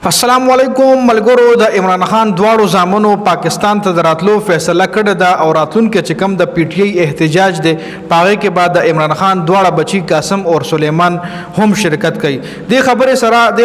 अस्सलाम वालेकुम मलगुरो द इमरान खान दवाड़ो जामनो पाकिस्तान ته دراتلو फैसला کړی دا او راتلونکي چې کوم د پی ټی آی احتجاج دی پاغه کې بعد د عمران خان دواړه بچی قاسم او سلیمان هم شرکت کوي د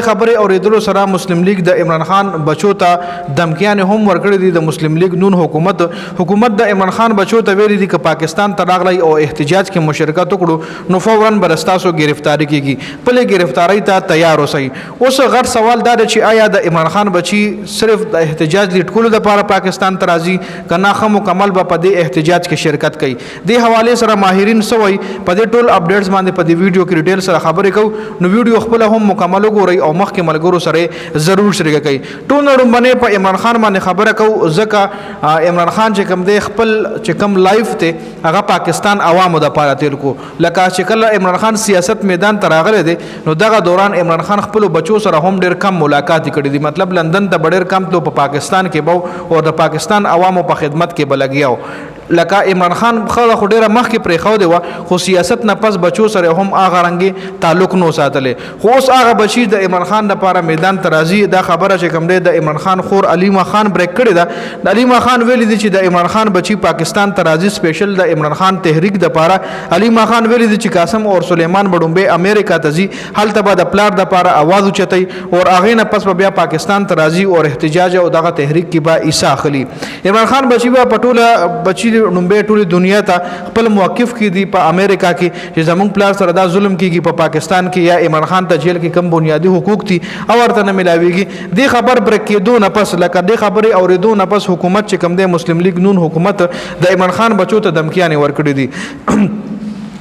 خبره اوریدلو سره مسلم لیگ د عمران خان بچو ته دمکیان هم ورکړي دي د مسلم لیگ نون حکومت د عمران خان بچو ته ویلي دي چې پاکستان ته راغلی او احتجاج کې مشارکت وکړو نو فورا برستاسو گرفتاری کیږي په گرفتاری ته تیار اوسئ اوس غټ سوال دا چې آیا د عمران خان بچی صرف د احتجاج لیټکولو لپاره پاکستان ته راځي کنا خو مکمل به په دې احتجاج کې شرکت کوي د حواله سره ماهرین سوي په دې ټول اپډیټس باندې په دې ویډیو کې ډیټیل سره خبرې کوو نو ویډیو خپل هم مکمل وګورئ او مخکې ملګرو سره ضرور شریک کړئ ټول نړۍ په عمران خان باندې خبره کوو ځکه عمران خان چې کوم دی خپل چې کوم لایف ته هغه پاکستان عوامو د پاره تیر کو لکه چې کله عمران خان سیاست میدان ته راغلی دی نو دغه دوران عمران خان خپل بچو سره هم ډیر کم ملاقات کړي دي مطلب لندن ته ډېر کم ته په پاکستان کې بو او د پاکستان عوامو په خدمت کې بلګیاو لکه عمران خان خو ډېر مخکې پرې خو دی خو سیاست نه پس بچو سره هم هغه رنګي تعلق نو ساتلې خو اوس هغه بچی د عمران خان لپاره میدان ترازی دا خبره چې کوم دی د عمران خان خور علیما خان بریک کړی دا د علیما خان ویلي دي چې د عمران خان بچی پاکستان ترازی سپیشل د عمران خان تحریک د لپاره علیما خان ویلي دي چې قاسم او سلیمان بډومبه امریکا ته ځي هلته به د پلار د لپاره आवाज اوچتای او هغه نه پس بیا پاکستان ترازی او احتجاج او دغه تحریک کې با عیسی اخلي عمران خان بچی په پټوله بچی نومبه ټول دنیا ته خپل موقف کې دی په امریکا کې چې زمونږ پلار سره دا ظلم کیږي په پاکستان کې یا عمران خان ته جیل کې کم بنیادی حقوق دي او ورته نه ملاويږي د خبر بر کېدو نه پس لکه د خبرې اوریدو نه پس حکومت چې کم دی مسلم لیگ نون حکومت د عمران خان بچو ته دمکیانې ورکړي دي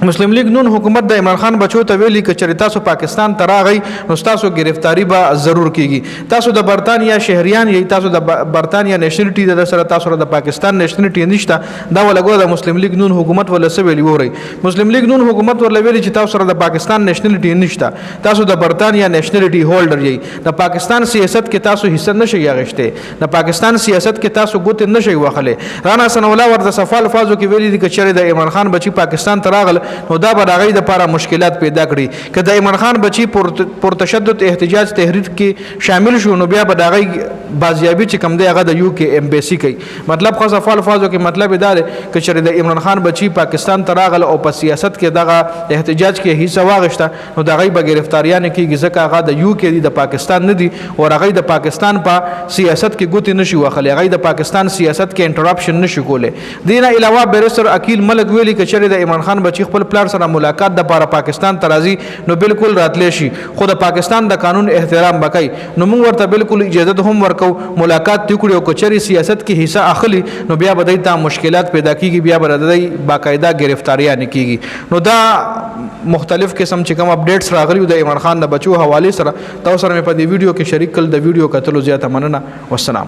مسلم لیگ نون حکومت د عمران خان بچو ته ویلي چې چریتا سو پاکستان ته راغی نو تاسو گرفتاری به ضرور کیږي تاسو د برتانیا شهریان یی تاسو د برتانیا نېشنلټي د سره تاسو د پاکستان نېشنلټي نشته دا ولګو د مسلم لیگ نون حکومت ول څه ویلی وری مسلم لیگ نون حکومت ول ویلي چې تاسو سره د پاکستان نېشنلټي نشته تاسو د برتانیا نېشنلټي هولډر یی د پاکستان سیاست کې تاسو حصہ نشئ غشته د پاکستان سیاست کې تاسو ګوت نشئ واخله رانا سنولا ورته صفال فازو کې ویلي چې چره د عمران خان بچی پاکستان ته راغله نو دا به هغه د لپاره مشکلات پیدا کړي که د عمران خان بچی پر تشدد احتجاج تحریک کې شامل شو نو بیا به هغه بازیابی چې کم دی هغه د یو کې امبیسی کوي مطلب خاص افعال فازو کې مطلب دا دی چې چې د عمران خان بچی پاکستان ته راغله او په سیاست کې دغه احتجاج کې حصہ واغشته نو دغه به گرفتاریان کېږي ځکه هغه د یو کې د پاکستان نه دی او هغه د پاکستان په سیاست کې ګوت نشي واخلي هغه د پاکستان سیاست کې انټرپشن نشي کوله دینه علاوه بیرستر عقیل ملک ویلي چې د عمران خان بچی خپل پلار سره ملاقات د لپاره پاکستان ترازی نو بالکل راتلی شي خو د پاکستان د قانون احترام وکړي نو موږ ورته بالکل اجازه هم ورکو ملاقات وکړو او کچري سیاست کې حصہ اخلي نو بیا به د مشکلات پیدا کیږي بیا به د باقاعده گرفتاریاں کیږي نو دا مختلف قسم چې کوم اپډیټس راغلي د عمران خان د بچو حواله سره تاسو سره په دې ویډیو کې شریک کړل د ویډیو کتلو زیاته مننه والسلام